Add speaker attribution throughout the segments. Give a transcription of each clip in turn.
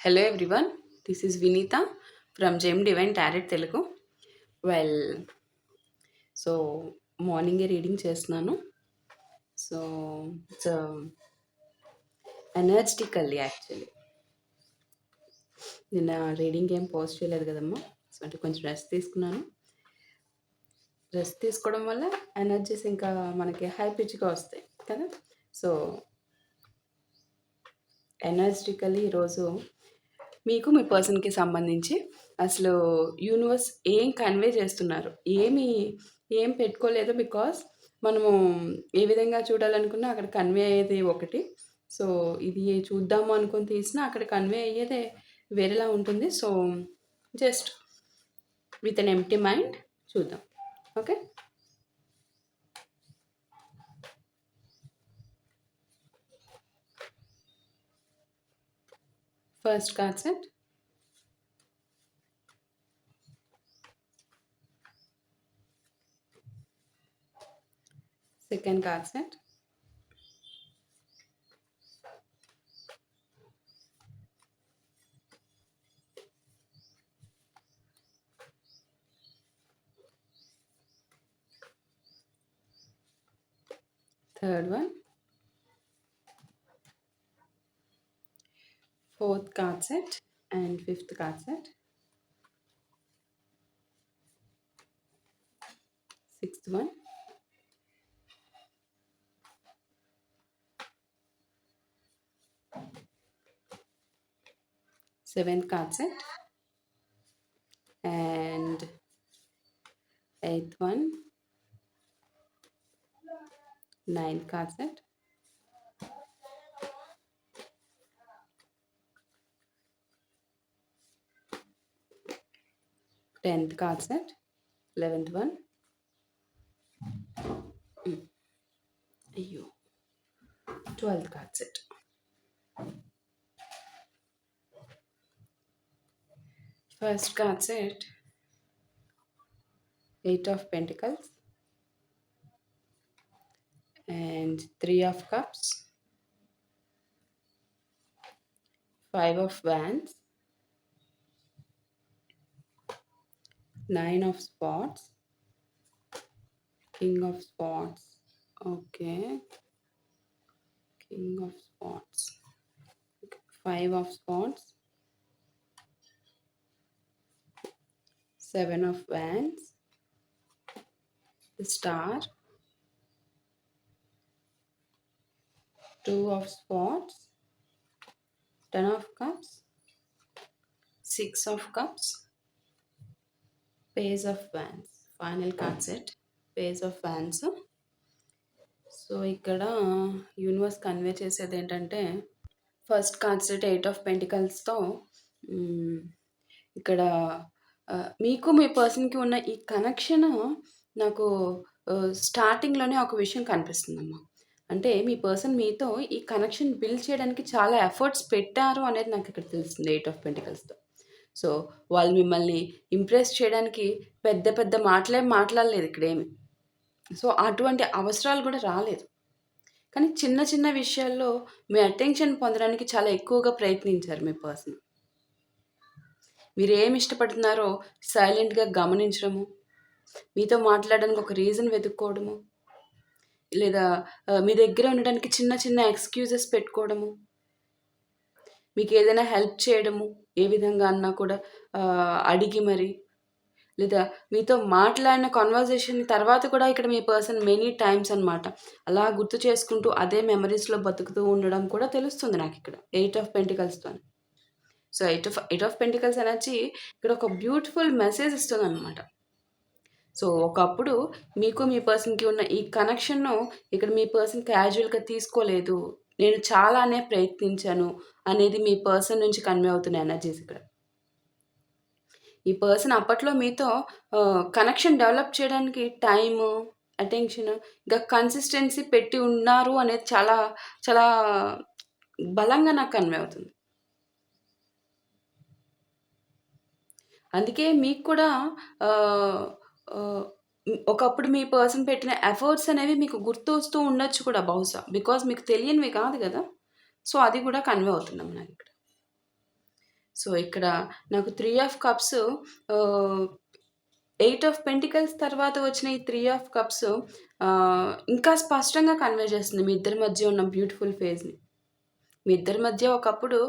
Speaker 1: Hello everyone, this is Vinita from Gem Divine Tarot Telugu. Well, so మార్నింగే reading చేస్తున్నాను. So it's ఎనర్జెటికల్లీ actually నిన్న reading ఏం post చేయలేదు కదమ్మా. సో అంటే కొంచెం రెస్ట్ తీసుకున్నాను. రెస్ట్ తీసుకోవడం వల్ల ఎనర్జీస్ ఇంకా మనకి హై పిచ్గా వస్తాయి కదా. సో ఎనర్జెటికల్లీ ఈరోజు మీకు మీ పర్సన్కి సంబంధించి అసలు యూనివర్స్ ఏం కన్వే చేస్తున్నారు, ఏం పెట్టుకోలేదు. బికాస్ మనము ఏ విధంగా చూడాలనుకున్నా అక్కడ కన్వే అయ్యేది ఒకటి. సో ఇది చూద్దాము అనుకుని తీసినా అక్కడ కన్వే అయ్యేదే వేరేలా ఉంటుంది. So just with an empty mind చూద్దాం. Okay, first card set, second card set, third one, fourth card set and fifth card set, sixth one, seventh card set and eighth one, ninth card set, 10th card set, 11th one, అయ్యో 12th card set. First card set, 8 of Pentacles and 3 of Cups, 5 of Wands, 9 of Swords, King of Swords. Okay, King of Swords, 5 of Swords, 7 of Wands, the Star, 2 of Swords, 10 of Cups, 6 of Cups, Page of Wands. Final card set, Page of Wands. So ఇక్కడ universe convey చేసేది ఏంటంటే first card set 8 of పెంటికల్స్తో ఇక్కడ మీకు మీ పర్సన్కి ఉన్న ఈ connection నాకు స్టార్టింగ్లోనే ఒక విషయం కనిపిస్తుందమ్మా. అంటే మీ పర్సన్ మీతో ఈ కనెక్షన్ బిల్డ్ చేయడానికి చాలా ఎఫర్ట్స్ పెట్టారు అనేది నాకు ఇక్కడ తెలుస్తుంది 8 ఆఫ్ పెంటికల్స్తో. సో వాళ్ళు మిమ్మల్ని ఇంప్రెస్ చేయడానికి పెద్ద పెద్ద మాట్లాడలేదు ఇక్కడేమి. సో అటువంటి అవసరాలు కూడా రాలేదు. కానీ చిన్న చిన్న విషయాల్లో మీ అటెన్షన్ పొందడానికి చాలా ఎక్కువగా ప్రయత్నించారు మీ పర్సన్. మీరు ఏమి ఇష్టపడుతున్నారో సైలెంట్గా గమనించడము, మీతో మాట్లాడడానికి ఒక రీజన్ వెతుక్కోవడము, లేదా మీ దగ్గర ఉండడానికి చిన్న చిన్న ఎక్స్క్యూజెస్ పెట్టుకోవడము, మీకు ఏదైనా హెల్ప్ చేయడము ఏ విధంగా అన్నా కూడా అడిగి మరి, లేదా మీతో మాట్లాడిన కాన్వర్జేషన్ తర్వాత కూడా ఇక్కడ మీ పర్సన్ మెనీ టైమ్స్ అనమాట అలా గుర్తు చేసుకుంటూ అదే మెమరీస్లో బతుకుతూ ఉండడం కూడా తెలుస్తుంది నాకు ఇక్కడ 8 ఆఫ్ పెంటికల్స్తో. సో 8 ఆఫ్ పెంటికల్స్ ఎనర్జీ ఇక్కడ ఒక బ్యూటిఫుల్ మెసేజ్ ఇస్తుంది అనమాట. సో ఒకప్పుడు మీకు మీ పర్సన్కి ఉన్న ఈ కనెక్షన్ను ఇక్కడ మీ పర్సన్ క్యాజువల్గా తీసుకోలేదు, నేను చాలానే ప్రయత్నించాను అనేది మీ పర్సన్ నుంచి కన్వే అవుతున్న ఎనర్జీస్ ఇక్కడ. ఈ పర్సన్ అప్పట్లో మీతో కనెక్షన్ డెవలప్ చేయడానికి టైము, అటెన్షన్, ఇంకా కన్సిస్టెన్సీ పెట్టి ఉన్నారు అనేది చాలా చాలా బలంగా నాకు కన్వే అవుతుంది. అందుకే మీకు కూడా ఒకప్పుడు మీ పర్సన్ పెట్టిన ఎఫర్ట్స్ అనేవి మీకు గుర్తు వస్తూ ఉండొచ్చు కూడా బహుశా, బికాజ్ మీకు తెలియనివి కాదు కదా. సో అది కూడా కన్వే అవుతుందమ్మా నాకు ఇక్కడ. సో, ఇక్కడ నాకు 3 ఆఫ్ కప్స్ ఆహ్, 8 ఆఫ్ పెంటికల్స్ తర్వాత వచ్చిన ఈ 3 ఆఫ్ కప్స్ ఇంకా స్పష్టంగా కన్వే చేస్తుంది మీ ఇద్దరి మధ్య ఉన్న బ్యూటిఫుల్ ఫేజ్‌ని. మీ ఇద్దరి మధ్య ఒకప్పుడు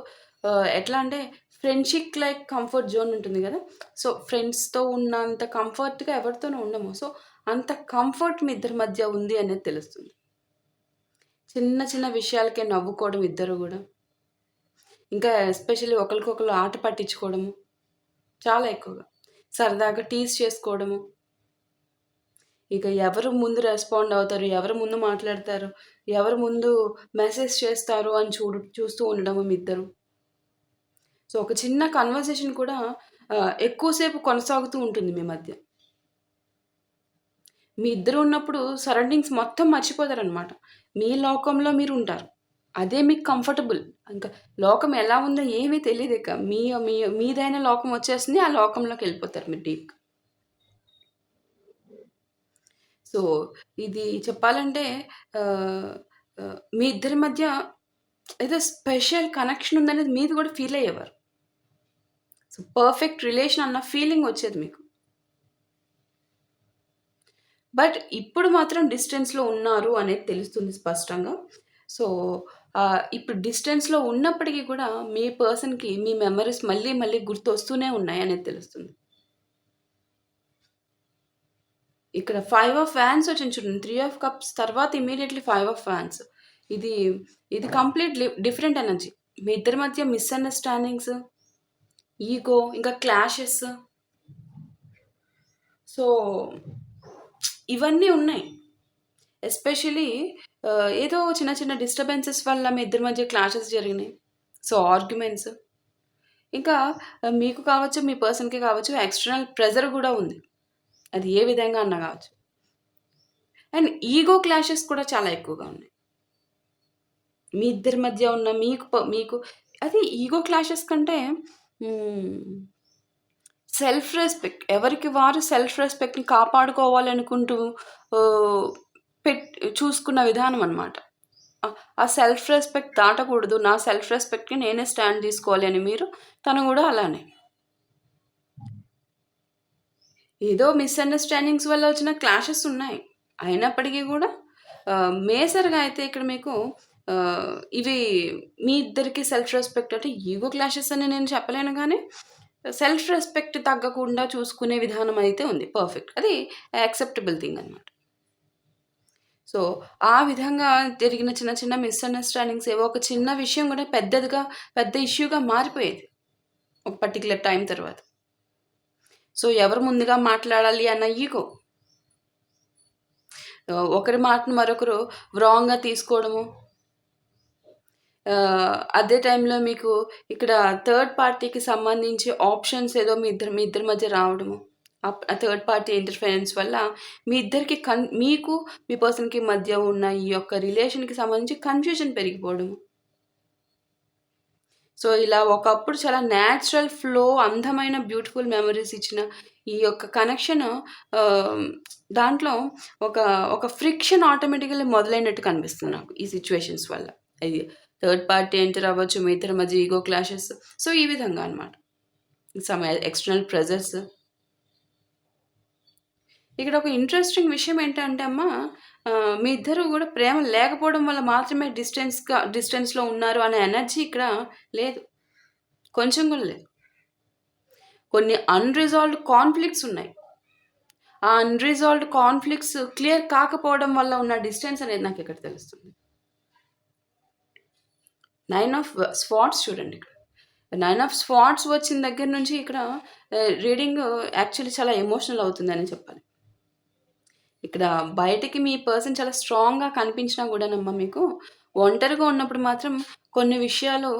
Speaker 1: ఎట్లా అంటే ఫ్రెండ్‌షిప్ లైక్ కంఫర్ట్ జోన్ ఉంటుంది గదా! సో, ఫ్రెండ్స్‌తో ఉన్నంత కంఫర్ట్‌గా ఎవరితోనూ ఉండము. సో, అంత కంఫర్ట్ మీ ఇద్దరి మధ్య ఉంది అనేది తెలుస్తుంది. చిన్న చిన్న విషయాలకే నవ్వుకోవడం ఇద్దరు గూడా. ఇంకా ఎస్పెషల్లీ ఒకళ్ళకొకళ్ళు ఆట పట్టించుకోవడము చాలా ఎక్కువగా. సరదాగా టీజ్ చేసుకోవడము. ఇక ఎవరు ముందు రెస్పాండ్ అవుతారు, ఎవరు ముందు మాట్లాడతారు, ఎవరు ముందు మెసేజ్ చేస్తారు అని చూస్తూ ఉండడము మీ ఇద్దరు. సో, ఒక చిన్న కన్వర్జేషన్ కూడా ఎక్కువ సేపు కొనసాగుతూ ఉంటుంది మీ మధ్య. మీ ఇద్దరు ఉన్నప్పుడు సరౌండింగ్స్ మొత్తం మర్చిపోతారనమాట. మీ లోకంలో మీరుంటారు. అదే మీకు కంఫర్టబుల్. ఇంకా లోకం ఎలా ఉందో ఏమీ తెలీదిక. మీ మీ మీదైన లోకం వచ్చేస్తుంది. ఆ లోకంలోకెళ్ళిపోతారు మీరు డీప్‌గా. సో, ఇది చెప్పాలంటే ఆహ్, మీ ఇద్దరి మధ్య ఏదో స్పెషల్ కనెక్షన్ ఉందనేది మీరు గూడా ఫీల్ అయ్యేవారు. సో, పర్ఫెక్ట్ రిలేషన్ అన్న ఫీలింగ్ వచ్చేది మీకు. బట్ ఇప్పుడు మాత్రం డిస్టెన్స్‌లో ఉన్నారు అనేది తెలుస్తుంది స్పష్టంగా. సో, ఇప్పుడు డిస్టెన్స్‌లో ఉన్నప్పటికి కూడా మీ పర్సన్‌కి మీ మెమోరీస్ మళ్ళీ మళ్ళీ గుర్తొస్తూనే ఉన్నాయనేది తెలుస్తుంది. ఇక్కడ 5 ఆఫ్ వాండ్స్ వచ్చింది చూడండి. 3 ఆఫ్ కప్స్ తర్వాత ఇమ్మీడియేట్‌లీ 5 ఆఫ్ వాండ్స్. ఇది ఇది కంప్లీట్‌లీ డిఫరెంట్ ఎనర్జీ. మీ ఇద్దరి మధ్య మిస్‌అండర్‌స్టాండింగ్స్, ఈగో ఇంకా క్లాషెస్. సో, ఇవన్నీ ఉన్నాయి. ఎస్పెషల్లీ ఏదో చిన్న చిన్న డిస్టర్బెన్సెస్ వల్ల మీ ఇద్దరి మధ్య క్లాషెస్ జరిగినాయి. So, arguments. ఇంకా మీకు కావచ్చు, మీ పర్సన్‌కి కావచ్చు ఎక్స్‌టర్నల్ ప్రెషర్ గూడా ఉంది. అది ఏ విధంగా అన్నా గావచ్చు. అండ్ ఈగో క్లాషెస్ కూడా చాలా ఎక్కువగా ఉన్నాయి. మీ ఇద్దరి మధ్య ఉన్న మీకు అది ఈగో క్లాషెస్ కంటే హ్మ్. సెల్ఫ్ రెస్పెక్ట్ ఎవరికి వారు సెల్ఫ్ రెస్పెక్ట్‌ని కాపాడుకోవాలనుకుంటూ ఆహ్, పెట్ చూసుకున్న విధానం అన్నమాట. ఆ సెల్ఫ్ రెస్పెక్ట్ దాటకూడదు. నా సెల్ఫ్ రెస్పెక్ట్‌కి నేనే స్టాండ్ తీసుకోవాలి అని మీరు, తను గూడా అలానే. ఏదో మిస్‌అండర్‌స్టాండింగ్స్ వల్ల వచ్చిన క్లాషెస్ ఉన్నాయి. అయినప్పటికీ గూడా మేజర్‌గా అయితే ఇక్కడ మీకు ఇవి మీ ఇద్దరికి సెల్ఫ్ రెస్పెక్ట్ అంటే ఈగో క్లాషెస్ అని నేను చెప్పలేను గానీ, సెల్ఫ్ రెస్పెక్ట్ తగ్గకుండా చూసుకునే విధానం అయితే ఉంది. పర్ఫెక్ట్. అది యాక్సెప్టబుల్ థింగ్ అనమాట. సో, ఆ విధంగా జరిగిన చిన్న చిన్న మిస్‌అండర్‌స్టాండింగ్స్ ఏవో ఒక చిన్న విషయం గూడా పెద్ద ఇష్యూగా మారిపోయేది. ఒక పర్టిక్యులర్ టైమ్ తర్వాత. సో, ఎవరు ముందుగా మాట్లాడాలి అన్న ఈగో. ఒకరి మాటను మరొకరు రాంగ్‌గా తీసుకోవడము. అదే టైంలో మీకు ఇక్కడ థర్డ్ పార్టీకి సంబంధించి ఆప్షన్స్ ఏదో మీ ఇద్దరి మధ్య రావడము. ఆ థర్డ్ పార్టీ ఇంటర్ఫరెన్స్ వల్ల మీ ఇద్దరికి మీకు మీ పర్సన్‌కి మధ్య ఉన్న ఈ యొక్క రిలేషన్‌కి సంబంధించి కన్‌ఫ్యూజన్ పెరిగిపోవడము. సో, ఇలా ఒకప్పుడు చాలా న్యాచురల్ ఫ్లో అందమైన బ్యూటిఫుల్ మెమోరీస్ ఇచ్చిన ఈ యొక్క కనెక్షన్ ఆహ్, దాంట్లో ఒక ఒక ఫ్రిక్షన్ ఆటోమేటికల్లీ మొదలైనట్టు కనిపిస్తుంది నాకు ఈ సిట్యుయేషన్స్ వల్ల. ఇది థర్డ్ పార్టీ ఎంటర్ అవ్వచ్చు, మీ ఇద్దరి మధ్య ఈగో క్లాషెస్. సో, ఈ విధంగా అన్నమాట. Some external pressures. ఇక్కడ ఒక ఇంట్రెస్టింగ్ విషయం ఏంటంటే అమ్మ, మీ ఇద్దరు గూడా ప్రేమ లేకపోవడం వల్ల మాత్రమే డిస్టెన్స్‌లో ఉన్నారు అనే ఎనర్జీ ఇక్కడ లేదు. కొంచెం గూడా లేదు. కొన్ని అన్‌రిజాల్వ్డ్ కాన్‌ఫ్లిక్ట్స్ ఉన్నాయి. ఆ అన్‌రిజాల్వ్డ్ కాన్‌ఫ్లిక్ట్స్ క్లియర్ కాకపోవడం వల్ల ఉన్న డిస్టెన్స్ అనేది నాకిక్కడ తెలుస్తుంది. 9 ఆఫ్ స్వార్డ్స్ చూడండి ఇక్కడ. 9 ఆఫ్ స్వార్డ్స్ వచ్చిన దగ్గర నుంచి ఇక్కడ రీడింగ్ యాక్చువల్లీ చాలా ఎమోషనల్ అవుతుందని చెప్పాలి. ఇక్కడ బయటికి మీ పర్సన్ చాలా స్ట్రాంగ్‌గా కనిపించినా గూడానమ్మా మీకు, ఒంటరిగా ఉన్నప్పుడు మాత్రం కొన్ని విషయాలు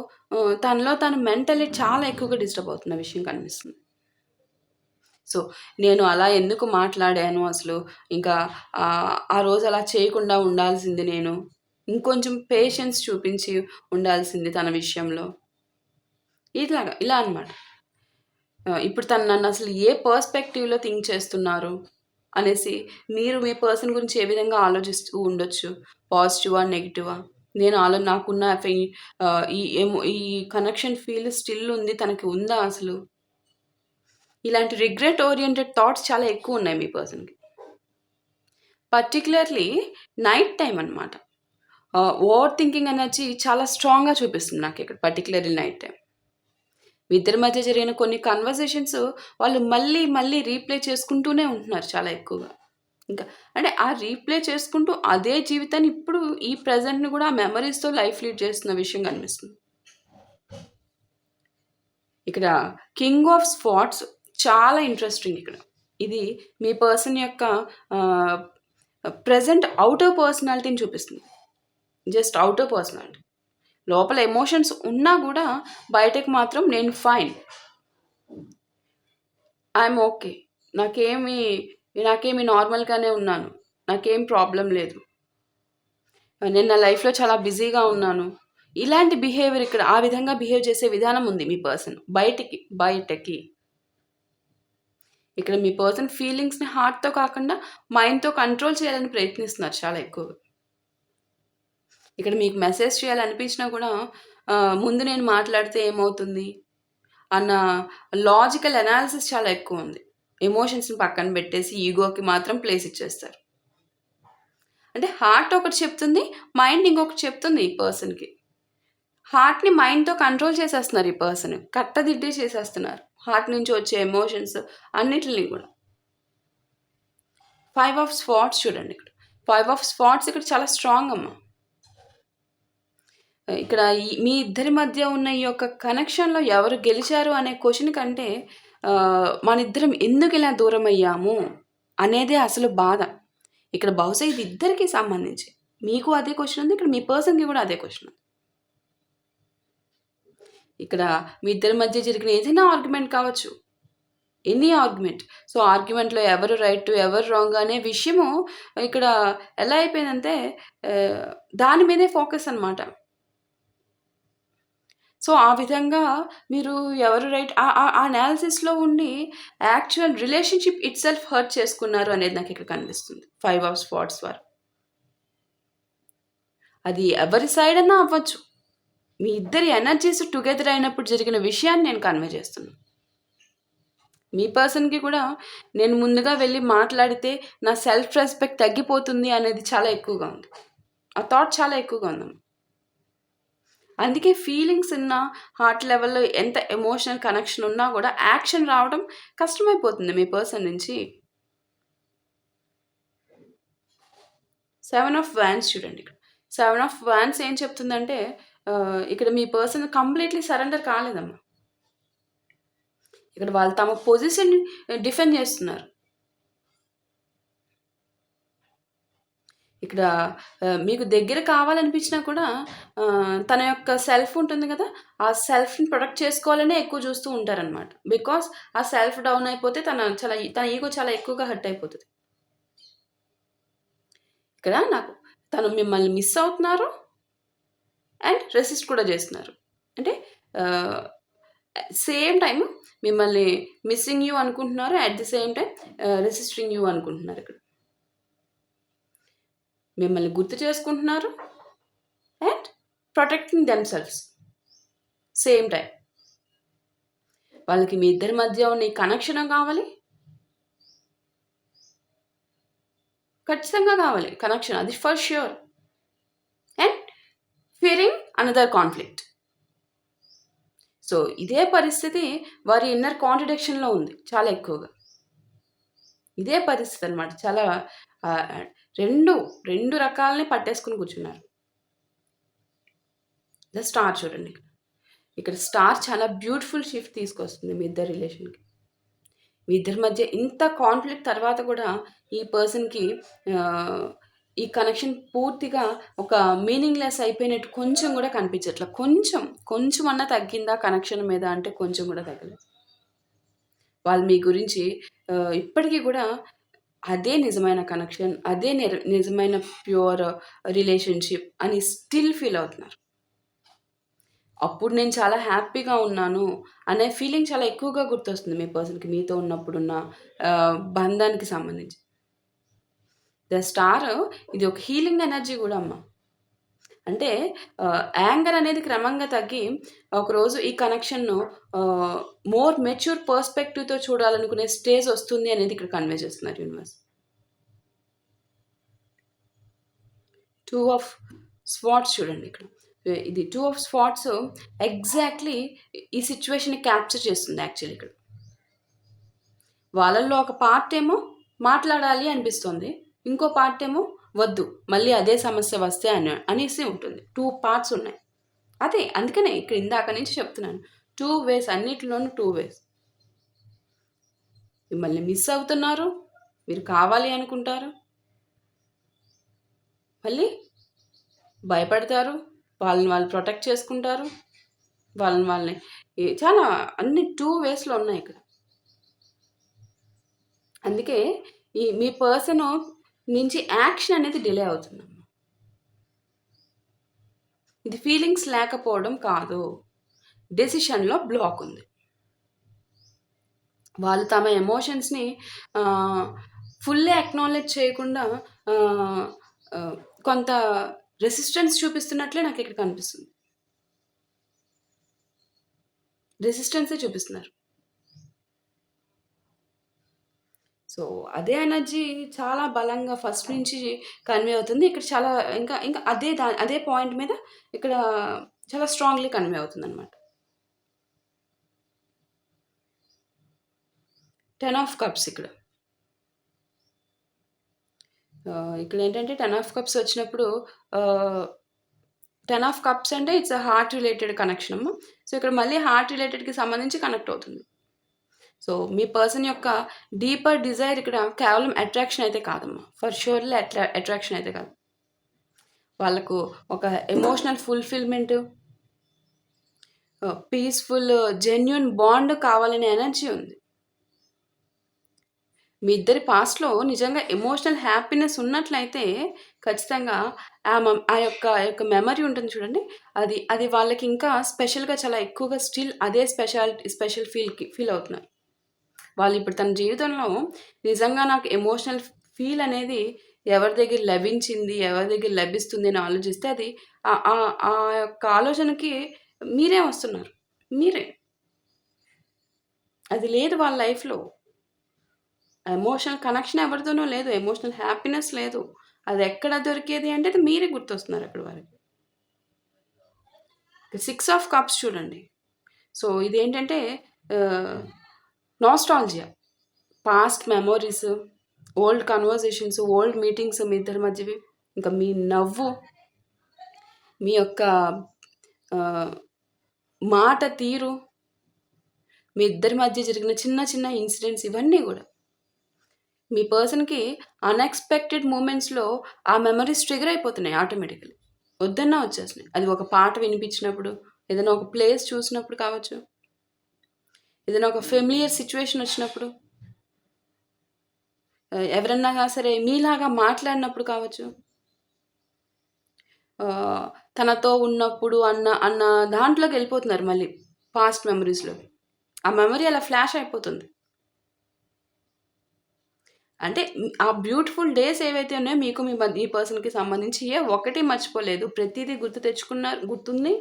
Speaker 1: తనలో తను మెంటల్లీ చాలా ఎక్కువగా డిస్టర్బ్ అవుతున్న విషయం కనిపిస్తుంది. సో, నేను అలా ఎందుకు మాట్లాడాను అసలు, ఇంకా ఆ రోజు అలా చేయకుండా ఉండాల్సింది నేను. ఇంకొంచెం పేషెన్స్ చూపించి ఉండాల్సింది తన విషయంలో. ఇలా అన్నమాట. ఇప్పుడు తను నన్నసలు ఏ పర్స్‌పెక్టివ్‌లో థింక్ చేస్తున్నారు అనేసి, మీరు మీ పర్సన్ గురించి ఏ విధంగా ఆలోచిస్తూ ఉండొచ్చు. పాజిటివా? నెగెటివా? నాకున్న ఈ కనెక్షన్ ఫీల్ స్టిల్ ఉంది. తనకి ఉందా అసలు? ఇలాంటి రిగ్రెట్ ఓరియెంటెడ్ థాట్స్ చాలా ఎక్కువున్నాయి మీ పర్సన్‌కి. పర్టిక్యులర్‌లీ నైట్ టైమ్ అనమాట. ఓవర్ థింకింగ్ ఎనర్జీ చాలా స్ట్రాంగ్‌గా చూపిస్తుంది నాకిక్కడ పర్టిక్యులర్‌లీ నైట్ టైమ్. మీ ఇద్దరి మధ్య జరిగిన కొన్ని కన్వర్జేషన్స్ వాళ్ళు మళ్ళీ, మళ్ళీ రీప్లే చేసుకుంటూనే ఉంటున్నారు చాలా ఎక్కువగా. ఇంకా అంటే ఆ రీప్లే చేసుకుంటూ అదే జీవితాన్ని ఇప్పుడు ఈ ప్రెజెంట్‌ని గూడా ఆ మెమరీస్‌తో లైఫ్ లీడ్ చేస్తున్న విషయం కనిపిస్తుంది. ఇక్కడ కింగ్ ఆఫ్ స్పాట్స్ చాలా ఇంట్రెస్టింగ్ ఇక్కడ. ఇది మీ పర్సన్ యొక్క ఆహ్, ప్రెజెంట్ ఔటర్ పర్సనాలిటీని చూపిస్తుంది. Just outer personality. లోపల ఎమోషన్స్ ఉన్నా గూడా బయటకి మాత్రం నేను ఫైన్. I'm okay. నాకేమి నాకేమి నార్మల్‌గానే ఉన్నాను. నాకేం ప్రాబ్లమ్ లేదు. నేను నా లైఫ్‌లో చాలా బిజీగా ఉన్నాను. ఇలాంటి బిహేవియర్ ఇక్కడ ఆ విధంగా బిహేవ్ చేసే విధానం ఉంది మీ పర్సన్. బయటకి. ఇక్కడ మీ పర్సన్ ఫీలింగ్స్‌ని హార్ట్‌తో కాకుండా మైండ్‌తో కంట్రోల్ చేయాలని ప్రయత్నిస్తున్నారు చాలా ఎక్కువగా. ఇక్కడ మీకు మెసేజ్ చేయాలనిపించినా కూడా ముందు నేను మాట్లాడితే ఏమవుతుంది అన్న లాజికల్ అనాలిసిస్ చాలా ఎక్కువుంది. ఎమోషన్స్‌ని పక్కన పెట్టేసి ఈగోకి మాత్రం ప్లేస్ ఇచ్చేస్తారు. అంటే హార్ట్ ఒకటి చెప్తుంది. మైండ్ ఇంకొకటి చెప్తుంది ఈ పర్సన్‌కి. హార్ట్‌ని మైండ్‌తో కంట్రోల్ చేసేస్తున్నారు ఈ పర్సన్. కట్టదిడ్డి చేసేస్తున్నారు. హార్ట్ నుంచి వచ్చే ఎమోషన్స్ అన్నిటిని కూడా. 5 ఆఫ్ స్పాట్స్ చూడండి ఇక్కడ. 5 ఆఫ్ స్పాట్స్ ఇక్కడ చాలా స్ట్రాంగ్ అమ్మ. ఇక్కడ మీ ఇద్దరి మధ్య ఉన్న ఈ యొక్క కనెక్షన్‌లో ఎవరు గెలిచారు అనే క్వెషన్ కంటే మనిద్దరం ఎందుకిలా దూరమయ్యాము అనేదే అసలు బాధ. ఇక్కడ బహుశా ఇది ఇద్దరికీ సంబంధించి. మీకు అదే క్వెషన్ ఉంది. ఇక్కడ మీ పర్సన్‌కి కూడా అదే క్వెషన్ ఉంది. ఇక్కడ మీ ఇద్దరి మధ్య జరిగిన ఏదైనా ఆర్గ్యుమెంట్ కావచ్చు. Any argument. సో, ఆర్గ్యుమెంట్‌లో ఎవరు రైట్, ఎవరు రాంగ్ అనే విషయము ఇక్కడ ఎలా అయిపోయిందంటే దాని మీదే ఫోకస్ అనమాట. సో, ఆ విధంగా మీరు ఎవరు రైట్ ఆ అనాలిసిస్‌లో ఉండి యాక్చువల్ రిలేషన్‌షిప్ ఇట్‌సెల్ఫ్ హర్ట్ చేసుకున్నారు అనేది నాకిక్కడ కనిపిస్తుంది. 5 ఆఫ్ స్పాట్స్ వారు. అది ఎవరి సైడ్ అన్నా అవ్వచ్చు. మీ ఇద్దరి ఎనర్జీస్ టుగెదర్ అయినప్పుడు జరిగిన విషయాన్ని నేను కన్వే చేస్తున్నా. మీ పర్సన్‌కి కూడా నేను ముందుగా వెళ్లి మాట్లాడితే నా సెల్ఫ్ రెస్పెక్ట్ తగ్గిపోతుంది అనేది చాలా ఎక్కువగా ఉంది. ఆ థాట్ చాలా ఎక్కువగా ఉందమ్మ. అందుకే ఫీలింగ్స్ ఉన్న హార్ట్ లెవెల్‌లో ఎంత ఎమోషనల్ కనెక్షన్ ఉన్నా కూడా యాక్షన్ రావడం కష్టమైపోతుంది మీ పర్సన్ నుంచి. 7 ఆఫ్ వాండ్స్ చూడండి ఇక్కడ. 7 ఆఫ్ వాండ్స్ ఏం చెప్తుందంటే ఇక్కడ మీ పర్సన్ కంప్లీట్‌లీ సరెండర్ కాలేదమ్మా. ఇక్కడ వాళ్ళు తమ పొజిషన్‌ని డిఫెండ్ చేస్తున్నారు. ఇక్కడ మీకు దగ్గర కావాలనిపించినా కూడా తన యొక్క సెల్ఫ్ ఉంటుంది కదా! ఆ సెల్ఫ్‌ని ప్రొటెక్ట్ చేసుకోవాలనే ఎక్కువ చూస్తూ ఉంటారనమాట. బికాజ్ ఆ సెల్ఫ్ డౌన్ అయిపోతే తన ఈగో చాలా ఎక్కువగా హర్ట్ అయిపోతది. ఇక్కడ తను మిమ్మల్ని మిస్ అవుతున్నారు అండ్ రెసిస్ట్ కూడా చేస్తున్నారు. అంటే ఆహ్, సేమ్ టైమ్ మిమ్మల్ని మిస్సింగ్ యూ అనుకుంటున్నారు. At the same time resisting you అనుకుంటున్నారు ఇక్కడ. మిమ్మల్ని గుర్తు చేసుకుంటున్నారు and protecting themselves same time. వాళ్ళకి మీ ఇద్దరి మధ్య ఉన్న ఈ కనెక్షను కావాలి. ఖచ్చితంగా కావాలి కనెక్షన్. అది for sure. And Fearing another conflict. So, ఇదే పరిస్థితి వారి ఇన్నర్ కాంట్రడిక్షన్‌లో ఉంది చాలా ఎక్కువగా. ఇదే పరిస్థితి అనమాట. చాలా ఆహ్, 2 రకాలని పట్టేసుకొని కూర్చున్నారు. స్టార్ చూడండి. ఇక్కడ స్టార్ చాలా బ్యూటిఫుల్ షిఫ్ట్ తీసుకొస్తుంది మీ ఇద్దరి రిలేషన్‌కి. మీ ఇద్దరి మధ్య ఇంత కాన్‌ఫ్లిక్ట్ తర్వాత కూడా ఈ పర్సన్‌కి ఆహ్, ఈ కనెక్షన్ పూర్తిగా ఒక మీనింగ్‌లెస్ అయిపోయినట్టు కొంచెం కూడా కనిపించట్ల. కొంచెమన్నా తగ్గిందా కనెక్షన్ మీద అంటే కొంచెం కూడా తగ్గలేదు. వాళ్ళు మీ గురించి ఇప్పటికి కూడా అదే నిజమైన కనెక్షన్, అదే నిజమైన ప్యూర్ రిలేషన్‌షిప్ అని స్టిల్ ఫీల్ అవుతున్నారు. అప్పుడు నేను చాలా హ్యాపీగా ఉన్నాను అనే ఫీలింగ్ చాలా ఎక్కువగా గుర్తొస్తుంది మీ పర్సన్‌కి మీతో ఉన్నప్పుడున్న బంధానికి సంబంధించి. ద స్టార్ ఇది ఒక హీలింగ్ ఎనర్జీ గూడా అమ్మ. అంటే యాంగర్ అనేది క్రమంగా తగ్గి ఒకరోజు ఈ కనెక్షన్‌ను ఆహ్, మోర్ మెచ్యూర్ పర్స్‌పెక్టివ్‌తో చూడాలనుకునే స్టేజ్ వస్తుంది అనేది ఇక్కడ కన్వే చేస్తున్నారు యూనివర్స్. 2 ఆఫ్ స్వార్డ్స్ చూడండి ఇక్కడ. ఇది 2 ఆఫ్ స్వార్డ్స్ ఎగ్జాక్ట్‌లీ ఈ సిట్యుయేషన్‌ని క్యాప్చర్ చేస్తుంది యాక్చువల్లీ ఇక్కడ. వాళ్ళల్లో ఒక పార్ట్ ఏమో మాట్లాడాలి అనిపిస్తుంది. ఇంకో పార్ట్ ఏమో వద్దు. మళ్ళీ అదే సమస్య వస్తే అనేసి ఉంటుంది. 2 పార్ట్స్ ఉన్నాయి. అదే అందుకనే ఇక్కడ ఇందాక నుంచి చెప్తున్నాను. 2 వేస్ అన్నిటిలోనూ 2 వేస్. మిమ్మల్ని మిస్ అవుతున్నారు. మీరు కావాలి అనుకుంటారు. మళ్ళీ భయపడతారు. వాళ్ళని వాళ్ళు ప్రొటెక్ట్ చేసుకుంటారు. వాళ్ళని వాళ్ళని చాలా అన్ని 2 వేస్‌లో ఉన్నాయి ఇక్కడ. అందుకే మీ పర్సన్ నుంచి యాక్షన్ అనేది డిలే అవుతుందమ్మా. ఇది ఫీలింగ్స్ లేకపోవడం కాదు. డెసిషన్‌లో బ్లాక్ ఉంది. వాళ్ళు తమ ఎమోషన్స్‌ని ఆహ్, ఫుల్లీ అక్నాలెడ్జ్ చేయకుండా ఆహ్, ఆహ్, కొంత రెసిస్టెన్స్ చూపిస్తున్నట్లే నాకిక్కడ కనిపిస్తుంది. రెసిస్టెన్సే చూపిస్తున్నారు. సో, అదే ఎనర్జీ చాలా బలంగా ఫస్ట్ నుంచి కన్వే అవుతుంది. ఇక్కడ చాలా ఇంకా ఇంకా అదే పాయింట్ మీద ఇక్కడ చాలా స్ట్రాంగ్‌లీ కన్వే అవుతుందనమాట. 10 ఆఫ్ కప్స్ ఇక్కడ. ఇక్కడేంటంటే 10 ఆఫ్ కప్స్ వచ్చినప్పుడు ఆహ్, 10 ఆఫ్ కప్స్ అంటే it's a heart related connection అమ్మ. సో, ఇక్కడ మళ్ళీ హార్ట్ రిలేటెడ్‌కి సంబంధించి కనెక్ట్ అవుతుంది. సో, మీ పర్సన్ యొక్క డీపర్ డిజైర్ ఇక్కడ కేవలం అట్రాక్షన్ అయితే కాదమ్మా. ఫర్ ష్యూర్‌లీ అట్రాక్షన్ అయితే కాదు. వాళ్ళకు ఒక emotional fulfilment, peaceful, genuine bond కావాలనే ఎనర్జీ ఉంది. మీ ఇద్దరి పాస్ట్‌లో నిజంగా ఎమోషనల్ హ్యాపీనెస్ ఉన్నట్లయితే ఖచ్చితంగా ఆ యొక్క మెమరీ ఉంటుంది చూడండి. అది వాళ్ళకి ఇంకా స్పెషల్‌గా చాలా ఎక్కువగా స్టిల్ అదే స్పెషల్ ఫీల్ అవుతున్నారు. వాళ్ళు ఇప్పుడు తన జీవితంలో నిజంగా నాకు ఎమోషనల్ ఫీల్ అనేది ఎవరి దగ్గర లభించింది, ఎవరి దగ్గర లభిస్తుంది అని ఆలోచిస్తే అది ఆ యొక్క ఆలోచనకి మీరే వస్తున్నారు. మీరే. అది లేదు వాళ్ళ లైఫ్‌లో. ఎమోషనల్ కనెక్షన్ ఎవరితోనూ లేదు. ఎమోషనల్ హ్యాపీనెస్ లేదు. అదెక్కడ దొరికేది అంటే అది మీరే గుర్తొస్తున్నారు అక్కడి వరకి. 6 ఆఫ్ కప్స్ చూడండి. సో, ఇదేంటంటే ah, nostalgia. Past memories, old conversations, old meetings మీ ఇద్దరి మధ్యవి. ఇంకా మీ నవ్వు, మీ యొక్క ఆహ్, మాట తీరు, మీ ఇద్దరి మధ్య జరిగిన చిన్న చిన్న ఇన్సిడెంట్స్ ఇవన్నీ గూడా. మీ పర్సన్‌కి అన్‌ఎక్స్‌పెక్టెడ్ మూమెంట్స్‌లో ఆ మెమోరీస్ ట్రిగ్గర్ అయిపోతున్నాయి ఆటోమేటికల్లీ. వద్దన్నా వచ్చేస్తున్నాయి. అది ఒక పాట వినిపించినప్పుడు, ఏదైనా ఒక ప్లేస్ చూసినప్పుడు కావచ్చు, ఏదైనా ఒక ఫెమిలియర్ సిట్యుయేషన్ వచ్చినప్పుడు, ఎవరన్నా సరే మీలాగా మాట్లాడినప్పుడు కావచ్చు, తనతో ఉన్నప్పుడు అన్న దాంట్లోకెళ్ళిపోతున్నారు మళ్ళీ పాస్ట్ మెమోరీస్‌లోకి. ఆ మెమరీ అలా ఫ్లాష్ అయిపోతుంది. అంటే ఆ బ్యూటిఫుల్ డేస్ ఏవైతే ఉన్నాయో మీకు మీ పర్సన్‌కి సంబంధించి ఏ ఒక్కటి మర్చిపోలేదు. ప్రతీదీ గుర్తు తెచ్చుకున్నారు, గుర్తుంది.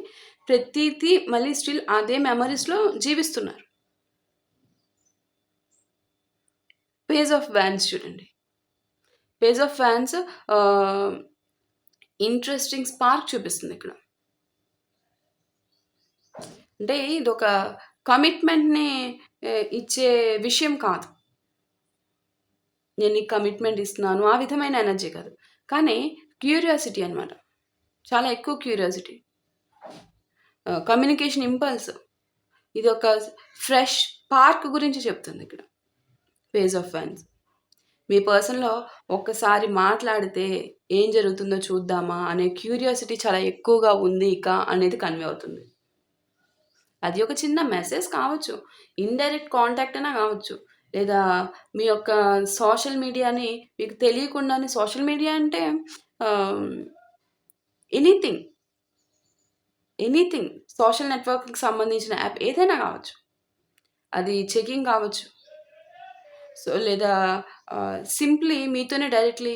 Speaker 1: ప్రతీదీ మళ్ళీ స్టిల్ అదే మెమోరీస్‌లో జీవిస్తున్నారు. పేజ్ ఆఫ్ వాండ్స్ చూడండి. పేజ్ ఆఫ్ వాండ్స్ ఆహ్, ఇంట్రెస్టింగ్ స్పార్క్ చూపిస్తుందిక్కడ. అంటే ఇదొక కమిట్మెంట్‌ని ఇచ్చే విషయం కాదు. నేను నీకు కమిట్మెంట్ ఇస్తున్నాను. ఆ విధమైన ఎనర్జీ కాదు. కానీ క్యూరియాసిటీ అనమాట. చాలా ఎక్కువ క్యూరియాసిటీ. Communication impulse. ఇదొక ఫ్రెష్ స్పార్క్ గురించి చెప్తుందిక్కడ. Page of wands. మీ పర్సన్‌లో ఒక్కసారి మాట్లాడితే ఏం జరుగుతుందో చూద్దామా అనే క్యూరియాసిటీ చాలా ఎక్కువగా ఉంది ఇక అనేది కన్వే అవుతుంది. అది ఒక చిన్న మెసేజ్ కావచ్చు. ఇండైరెక్ట్ కాంటాక్ట్ అయినా కావచ్చు. లేదా మీ యొక్క సోషల్ మీడియాని మీకు తెలియకుండానే సోషల్ మీడియా అంటే ఆహ్, ఎనీథింగ్, ఎనీథింగ్ సోషల్ నెట్వర్క్‌కి సంబంధించిన యాప్ ఏదైనా కావచ్చు. అది చెకింగ్ కావచ్చు. సో, లేదా సింప్లీ మీతోనే డైరెక్ట్‌లీ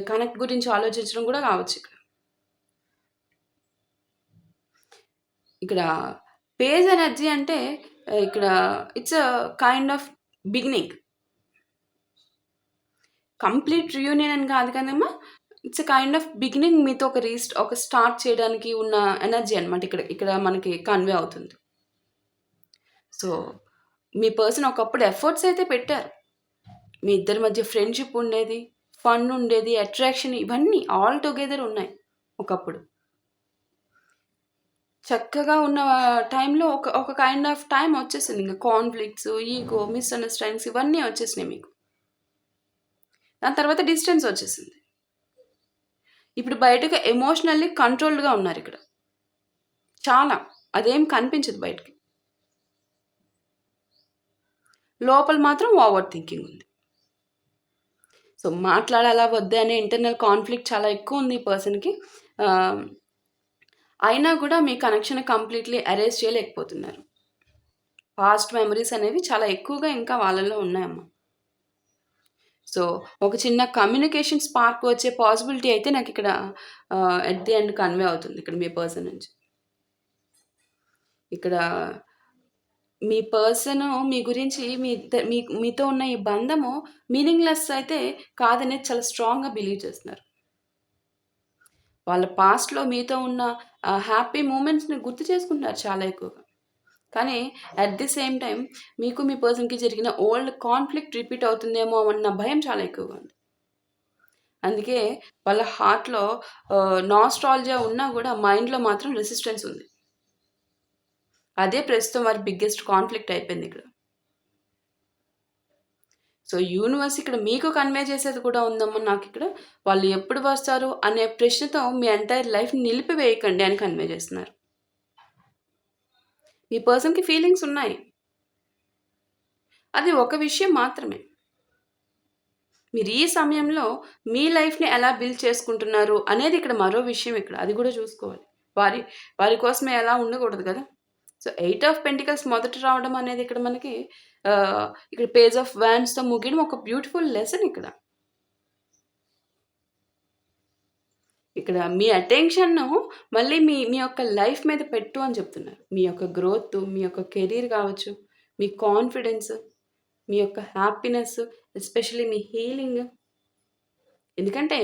Speaker 1: కనెక్ట్ గురించి ఆలోచించడం కూడా కావచ్చు ఇక్కడ. ఇక్కడ పేజ్ ఎనర్జీ అంటే ఇక్కడ it's a kind of beginning. Complete reunion అని కాదు కదమ్మా! It's a kind of beginning మీతో ఒక స్టార్ట్ చేయడానికి ఉన్న ఎనర్జీ అనమాట ఇక్కడ ఇక్కడ మనకి కన్వే అవుతుంది. సో, మీ పర్సన్ ఒకప్పుడు ఎఫర్ట్స్ అయితే పెట్టారు. మీ ఇద్దరి మధ్య ఫ్రెండ్‌షిప్ ఉండేది, ఫన్ ఉండేది, అట్రాక్షన్ ఇవన్నీ ఆల్ టుగెదర్ ఉన్నాయి ఒకప్పుడు. చక్కగా ఉన్న టైంలో ఒక కైండ్ ఆఫ్ టైమ్ వచ్చేసింది. ఇంక కాన్‌ఫ్లిక్ట్స్, ఈగో, మిస్‌అండర్‌స్టాండింగ్స్ ఇవన్నీ వచ్చేసినాయి మీకు. దాని తర్వాత డిస్టెన్స్ వచ్చేసింది. ఇప్పుడు బయటకి ఎమోషనల్లీ కంట్రోల్డ్‌గా ఉన్నారిక్కడ. చాలా. అదేం కనిపించదు బయటికి. లోపల మాత్రం ఓవర్ థింకింగ్ ఉంది. సో, మాట్లాడాలా వద్దా అనే ఇంటర్నల్ కాన్‌ఫ్లిక్ట్ చాలా ఎక్కువుంది ఈ పర్సన్‌కి. ఆహ్, అయినా కూడా మీ కనెక్షన్ కంప్లీట్‌లీ ఎరేజ్ చేయలేకపోతున్నారు. పాస్ట్ మెమరీస్ అనేవి చాలా ఎక్కువగా ఇంకా వాళ్ళలో ఉన్నాయమ్మా. సో, ఒక చిన్న కమ్యూనికేషన్ స్పార్క్ వచ్చే పాసిబిలిటీ అయితే నాకిక్కడ ఎట్ ది ఎండ్ కన్వే అవుతుంది ఇక్కడ మీ పర్సన్ నుంచి. ఇక్కడ మీ పర్సను మీ గురించి మీతో ఉన్న ఈ బంధము మీనింగ్‌లెస్ అయితే కాదనేది చాలా స్ట్రాంగ్‌గా బిలీవ్ చేస్తున్నారు. వాళ్ళ పాస్ట్‌లో మీతో ఉన్న హ్యాపీ మూమెంట్స్‌ని గుర్తు చేసుకుంటున్నారు చాలా ఎక్కువగా. కానీ అట్ ది సేమ్ టైమ్ మీకు మీ పర్సన్‌కి జరిగిన ఓల్డ్ కాన్‌ఫ్లిక్ట్ రిపీట్ అవుతుందేమో అన్న భయం చాలా ఎక్కువగా ఉంది. అందుకే వాళ్ళ హార్ట్‌లో నాస్టాల్జియా ఉన్నా గూడా మైండ్‌లో మాత్రం రెసిస్టెన్స్ ఉంది. అదే ప్రస్తుతం వారి బిగ్గెస్ట్ కాన్‌ఫ్లిక్ట్ అయిపోయిందిక్కడ. సో, యూనివర్స్ ఇక్కడ మీకు కన్వే చేసేది కూడా ఉందమ్మా నాకిక్కడ. వాళ్ళు ఎప్పుడు వస్తారు అనే ప్రశ్నతో మీ ఎంటైర్ లైఫ్‌ని నిలిపివేయకండి అని కన్వే చేస్తున్నారు. మీ పర్సన్‌కి ఫీలింగ్స్ ఉన్నాయి. అది ఒక విషయం మాత్రమే. మీరు ఈ సమయంలో మీ లైఫ్‌ని ఎలా బిల్డ్ చేసుకుంటున్నారు అనేది ఇక్కడ మరో విషయం ఇక్కడ. అది కూడా చూసుకోవాలి. వారి వారి కోసమే ఎలా ఉండకూడదు కదా! సో, 8 ఆఫ్ పెంటికల్స్ మొదట రావడం అనేది ఇక్కడ మనకి ఇక్కడ పేజ్ ఆఫ్ వాండ్స్‌తో ముగియడం ఒక బ్యూటిఫుల్ లెసన్ ఇక్కడ. ఇక్కడ మీ అటెన్షన్‌ను మళ్ళీ మీ మీ యొక్క లైఫ్ మీద పెట్టు అని చెప్తున్నారు. మీ యొక్క గ్రోత్, మీ యొక్క కెరీర్ కావచ్చు, మీ కాన్ఫిడెన్స్, మీ యొక్క హ్యాపీనెస్, ఎస్పెషల్లీ మీ హీలింగ్. ఎందుకంటే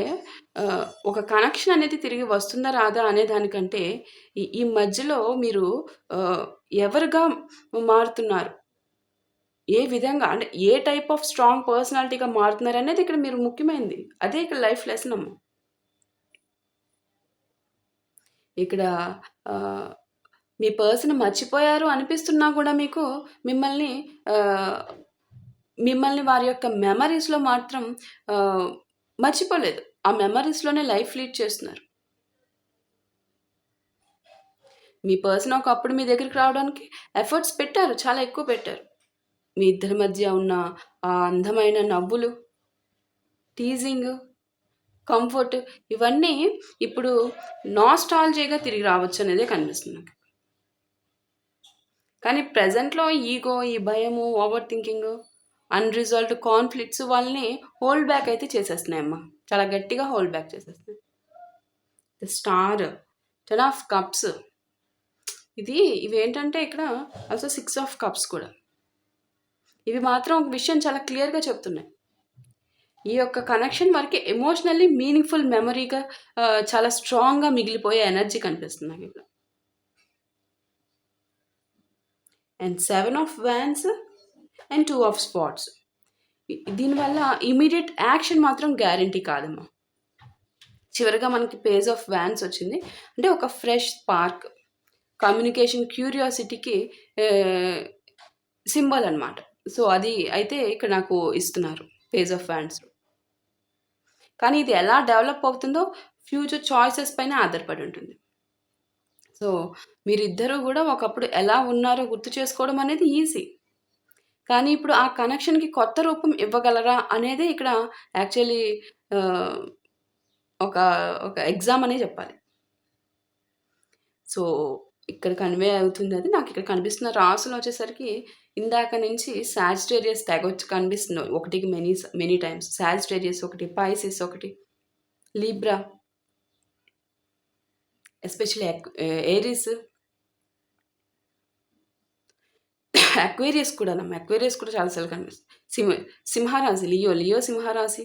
Speaker 1: ఒక కనెక్షన్ అనేది తిరిగి వస్తుందా రాదా అనే దానికంటే ఈ ఈ మధ్యలో మీరు ఆహ్, ఎవరుగా మారుతున్నారు? ఏ విధంగా అంటే ఏ టైప్ ఆఫ్ స్ట్రాంగ్ పర్సనాలిటీగా మారుతున్నారనేది ఇక్కడ మీరు ముఖ్యమైనది. అదే ఇక్కడ లైఫ్ లెసన్ అమ్మ. ఇక్కడ ఆహ్, మీ పర్సన్ మర్చిపోయారు అనిపిస్తున్నా కూడా మీకు మిమ్మల్ని ఆహ్, మిమ్మల్ని వారి యొక్క మెమరీస్‌లో మాత్రం ఆహ్, మర్చిపోలేదు. ఆ మెమరీస్‌లోనే లైఫ్ లీడ్ చేస్తున్నారు. మీ పర్సన్ ఒకప్పుడు మీ దగ్గరికి రావడానికి ఎఫర్ట్స్ పెట్టారు. చాలా ఎక్కువ పెట్టారు. మీ ఇద్దరి మధ్య ఉన్న ఆ అందమైన నవ్వులు, టీజింగ్, కంఫర్ట్ ఇవన్నీ ఇప్పుడు నాస్టాల్జియాగా తిరిగి రావచ్చనేదే కనిపిస్తుంది నాకు. కానీ ప్రెజెంట్‌లో ఈగో, ఈ భయము, ఓవర్ థింకింగు, అన్‌రిజాల్వ్డ్ కాన్‌ఫ్లిక్ట్స్ వాళ్ళని హోల్డ్ బ్యాక్ అయితే చేసేస్తున్నాయమ్మా. చాలా గట్టిగా హోల్డ్ బ్యాక్ చేసేస్తున్నాయి. ది స్టార్, 10 ఆఫ్ కప్స్ ఇవేంటంటే ఇక్కడ ఆల్సో 6 ఆఫ్ కప్స్ కూడా. ఇవి మాత్రం ఒక విషయం చాలా క్లియర్‌గా చెప్తున్నాయి. ఈ యొక్క కనెక్షన్ మనకి ఎమోషనల్లీ మీనింగ్‌ఫుల్ మెమరీగా చాలా స్ట్రాంగ్‌గా మిగిలిపోయే ఎనర్జీ కనిపిస్తుంది నాకిక్కడ. And 7 of wands and 2 of spots. దీనివల్ల ఇమ్మీడియేట్ యాక్షన్ మాత్రం గ్యారంటీ కాదమ్మా. చివరగా మనకి పేజ్ ఆఫ్ వాండ్స్ వచ్చింది. అంటే ఒక ఫ్రెష్ స్పార్క్, కమ్యూనికేషన్ క్యూరియాసిటీకి ఆహ్, సింబల్ అనమాట. సో, అది అయితే ఇక్కడ నాకు ఇస్తున్నారు పేజ్ ఆఫ్ వాండ్స్‌లో. కానీ ఇది ఎలా డెవలప్ అవుతుందో ఫ్యూచర్ చాయిసెస్ పైన ఆధారపడి ఉంటుంది. సో, మీరిద్దరూ గూడా ఒకప్పుడు ఎలా ఉన్నారో గుర్తు చేసుకోవడం అనేది ఈజీ. కానీ ఇప్పుడు ఆ కనెక్షన్‌కి కొత్త రూపం ఇవ్వగలరా అనేదే ఇక్కడ యాక్చువల్లీ ఆహ్, ఒక ఒక ఎగ్జామ్ అనే చెప్పాలి. సో, ఇక్కడ కన్వే అవుతుందది. నాకిక్కడ కనిపిస్తున్న రాసులొచ్చేసరికి ఇందాక నుంచి సాజిటేరియస్ తెగొచ్చి కనిపిస్తుంది. ఒకటికి మెనీ టైమ్స్. సాజిటేరియస్ ఒకటి, పైసెస్ ఒకటి, లిబ్రా, ఎస్పెషల్లీ ఏరీస్, అక్వేరియస్ కూడానమ్మా. అక్వేరియస్ కూడా చాలా సార్లు కనిపిస్తుంది. సింహరాశి లియో సింహరాశి,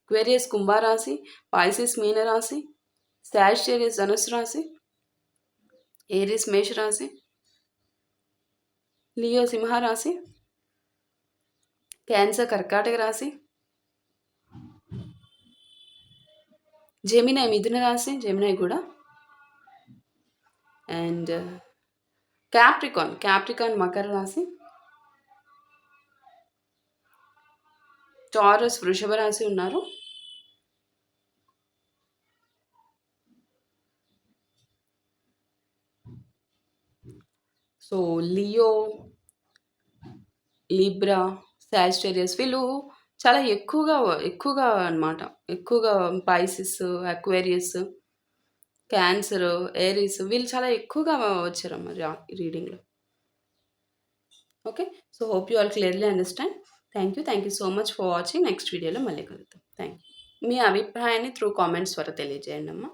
Speaker 1: అక్వేరియస్ కుంభరాశి, పాయిసెస్ మీనరాశి, సాజిటేరియస్ ధనుస్సు రాశి, ఏరిస్ మేషరాశి, లియో సింహరాశి, క్యాన్సర్ కర్కాటక రాశి, జెమినై మిథున రాశి, జెమినై కూడా, అండ్ క్యాప్రికాన్ మకర రాశి, టారస్ వృషభ రాశి ఉన్నారు. సో లియో, లిబ్రా, సాజిటేరియస్ వీళ్ళు చాలా ఎక్కువగా అన్నమాట. ఎక్కువగా పాయిసెస్, అక్వేరియస్, క్యాన్సర్, ఏరీస్ వీళ్ళు చాలా ఎక్కువగా వచ్చారమ్మా రీడింగ్లో. Okay. So hope you all clearly understand. Thank you so much for watching. Next వీడియోలో మళ్ళీ కలుద్దాం. Thank you. మీ అభిప్రాయాన్ని త్రూ కామెంట్స్ ద్వారా తెలియజేయండి అమ్మా.